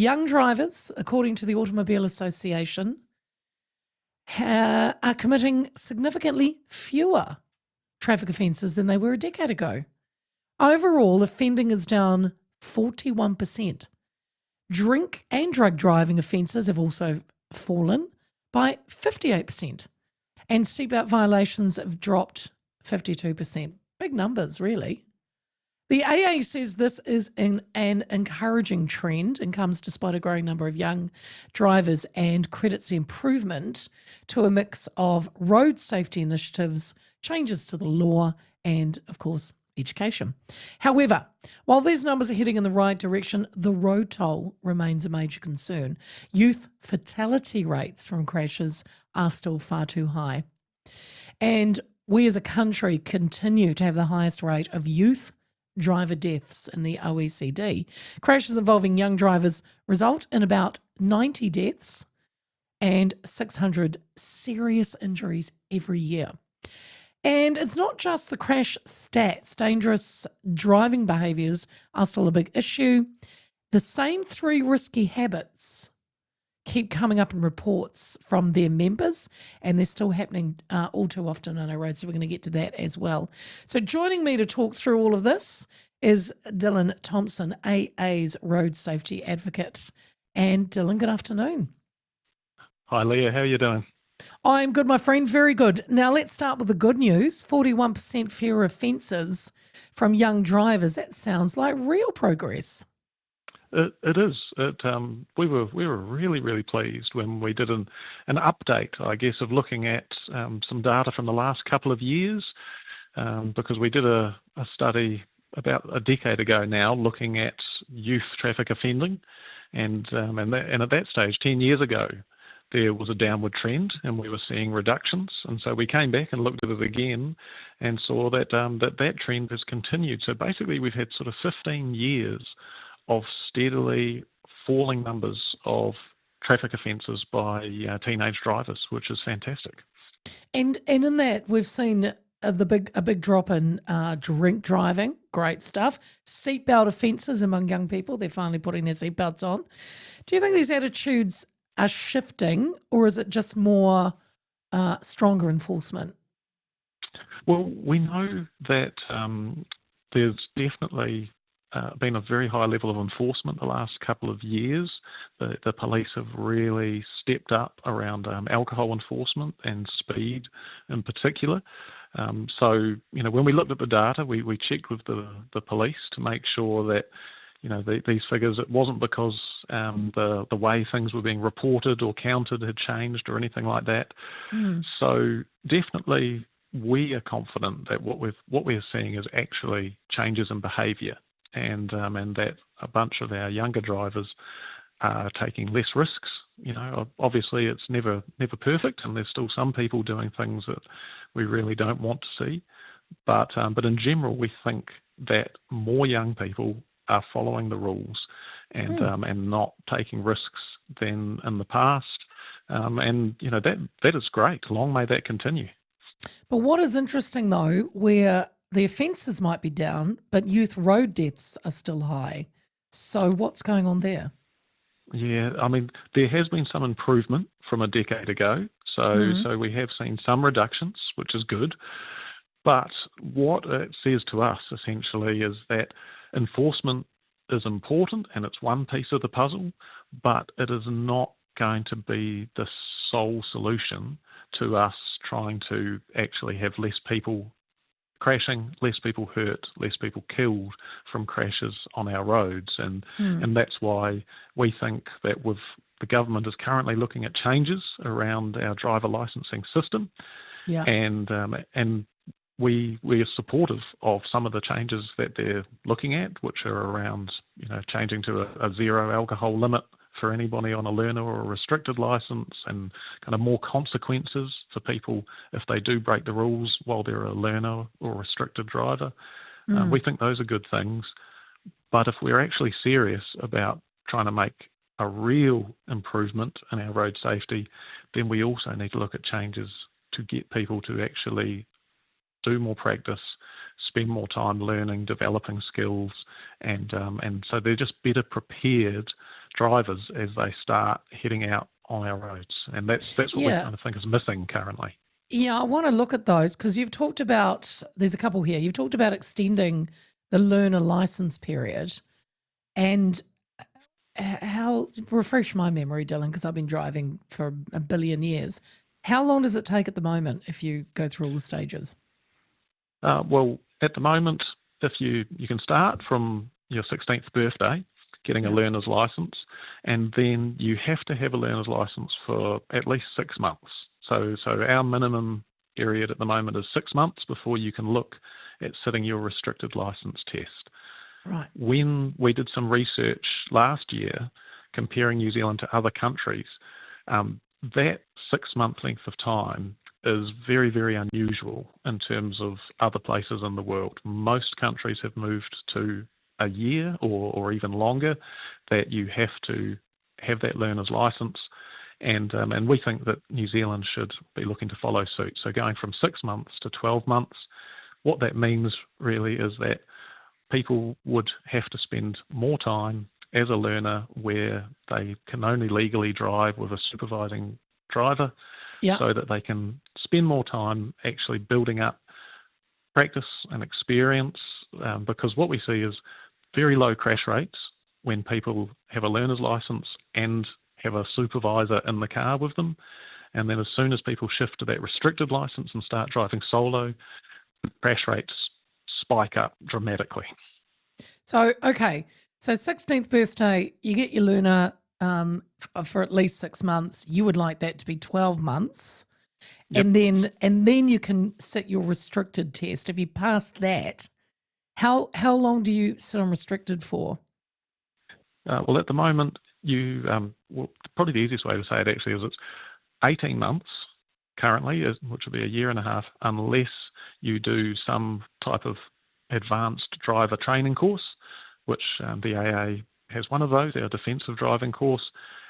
Young drivers, according to the Automobile Association, are committing significantly fewer traffic offences than they were a decade ago. Overall, offending is down 41%. Drink and drug driving offences have also fallen by 58%. And seatbelt violations have dropped 52%. Big numbers, really. The AA says this is an encouraging trend and comes despite a growing number of young drivers and credits the improvement to a mix of road safety initiatives, changes to the law, and, of course, education. However, while these numbers are heading in the right direction, the road toll remains a major concern. Youth fatality rates from crashes are still far too high. And we as a country continue to have the highest rate of youth driver deaths in the OECD. Crashes involving young drivers result in about 90 deaths and 600 serious injuries every year. And it's not just the crash stats. Dangerous driving behaviours are still a big issue. The same 3 risky habits keep coming up in reports from their members, and they're still happening all too often on our roads, so we're going to get to that as well. So joining me to talk through all of this is Dylan Thomsen, AA's road safety advocate. And Dylan, good afternoon. Hi Leah, how are you doing? I'm good, my friend, very good. Now let's start with the good news. 41% fewer offences from young drivers. That sounds like real progress. It is. We were really pleased when we did an update, I guess, of looking at some data from the last couple of years, because we did a study about a decade ago now looking at youth traffic offending, and at that stage, 10 years ago, there was a downward trend and we were seeing reductions, and so we came back and looked at it again and saw that that trend has continued. So basically, we've had sort of 15 years of steadily falling numbers of traffic offences by teenage drivers, which is fantastic. And in that, we've seen a big drop in drink driving. Great stuff. Seatbelt offences among young people. They're finally putting their seatbelts on. Do you think these attitudes are shifting, or is it just more stronger enforcement? Well, we know that there's definitely been a very high level of enforcement the last couple of years. The police have really stepped up around alcohol enforcement and speed in particular. So, when we looked at the data, we checked with the police to make sure that, these figures, it wasn't because the way things were being reported or counted had changed or anything like that. So definitely we are confident that what we're seeing is actually changes in behaviour, and that a bunch of our younger drivers are taking less risks. Obviously it's never perfect, and there's still some people doing things that we really don't want to see. But in general, we think that more young people are following the rules and not taking risks than in the past. That is great. Long may that continue. But what is interesting though, where the offences might be down, but youth road deaths are still high. So what's going on there? Yeah, there has been some improvement from a decade ago. So we have seen some reductions, which is good. But what it says to us essentially is that enforcement is important and it's one piece of the puzzle, but it is not going to be the sole solution to us trying to actually have less people crashing, less people hurt, less people killed from crashes on our roads. And that's why we think that the government is currently looking at changes around our driver licensing system. Yeah. And we are supportive of some of the changes that they're looking at, which are around, changing to a zero alcohol limit for anybody on a learner or a restricted license, and kind of more consequences for people if they do break the rules while they're a learner or a restricted driver. We think those are good things. But if we're actually serious about trying to make a real improvement in our road safety, then we also need to look at changes to get people to actually do more practice, spend more time learning, developing skills, and so they're just better prepared drivers as they start heading out on our roads. And that's what we Yeah. kind of think is missing currently. Yeah, I want to look at those because you've talked about, there's a couple here. You've talked about extending the learner license period and how, refresh my memory, Dylan, because I've been driving for a billion years. How long does it take at the moment if you go through all the stages? Well, at the moment, if you can start from your 16th birthday, getting a learner's license, and then you have to have a learner's license for at least 6 months. So our minimum period at the moment is 6 months before you can look at sitting your restricted license test. Right. When we did some research last year comparing New Zealand to other countries, that 6 month length of time is very, very unusual in terms of other places in the world. Most countries have moved to a year or even longer that you have to have that learner's license. And we think that New Zealand should be looking to follow suit. So going from 6 months to 12 months, what that means really is that people would have to spend more time as a learner where they can only legally drive with a supervising driver, so that they can spend more time actually building up practice and experience, because what we see is very low crash rates when people have a learner's license and have a supervisor in the car with them. And then as soon as people shift to that restricted license and start driving solo, crash rates spike up dramatically. So, okay. So 16th birthday, you get your learner for at least 6 months. You would like that to be 12 months. Yep. And then you can sit your restricted test. If you pass that, how long do you sit on restricted for? Well, at the moment, probably the easiest way to say it actually is it's 18 months currently, which would be a year and a half, unless you do some type of advanced driver training course, which the AA has one of those, our defensive driving course.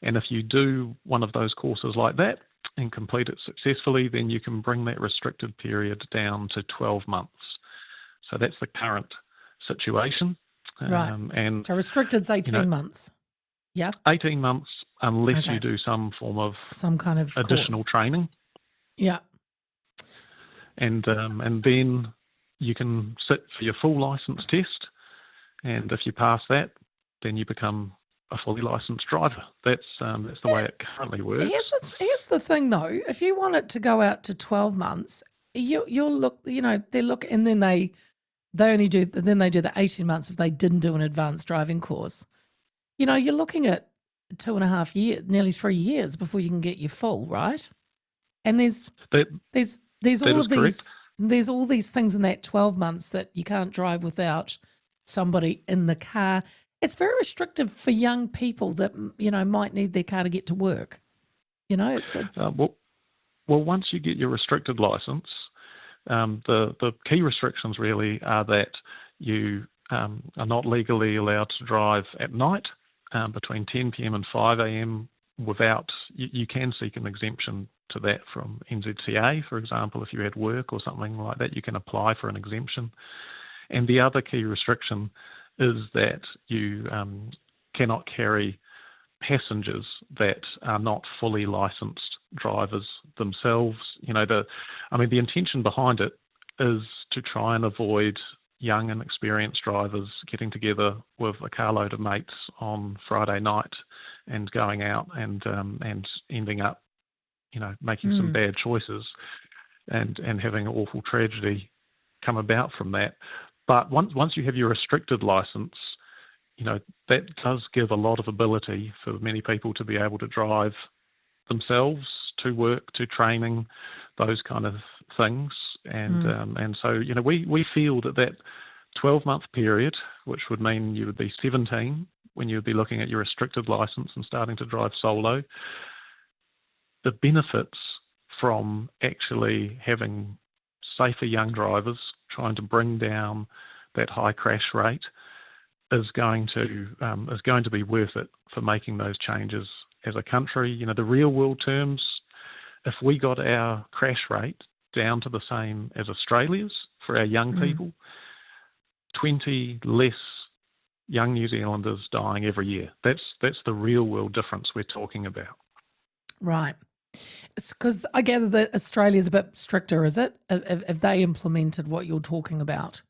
And if you do one of those courses like that and complete it successfully, then you can bring that restricted period down to 12 months. So that's the current situation. Right. And so restricted's 18 months. Yeah. 18 months unless you do some form of kind of additional course. training. Yeah. And then you can sit for your full license test. And if you pass that, then you become a fully licensed driver. That's the way it currently works. Here's the thing, though. If you want it to go out to 12 months, you'll look. They look, and then they only do. Then they do the 18 months if they didn't do an advanced driving course. You're looking at 2.5 years, nearly 3 years before you can get your full, right? And there's all of these. There's all these things in that 12 months that you can't drive without somebody in the car. It's very restrictive for young people that, might need their car to get to work. It's well, once you get your restricted license, the key restrictions really are that you are not legally allowed to drive at night between 10 p.m. and 5 a.m. without, you can seek an exemption to that from NZCA, for example. If you had work or something like that, you can apply for an exemption. And the other key restriction is that you cannot carry passengers that are not fully licensed drivers themselves. The intention behind it is to try and avoid young and experienced drivers getting together with a carload of mates on Friday night and going out and ending up, making some bad choices and having an awful tragedy come about from that. But once you have your restricted license, that does give a lot of ability for many people to be able to drive themselves to work, to training, those kind of things. And so, we feel that 12-month period, which would mean you would be 17 when you would be looking at your restricted license and starting to drive solo, the benefits from actually having safer young drivers, trying to bring down that high crash rate, is going to be worth it for making those changes as a country. The real world terms, if we got our crash rate down to the same as Australia's for our young people, 20 less young New Zealanders dying every year. That's the real world difference we're talking about. Right. Because I gather that Australia's a bit stricter, is it? Have they implemented what you're talking about?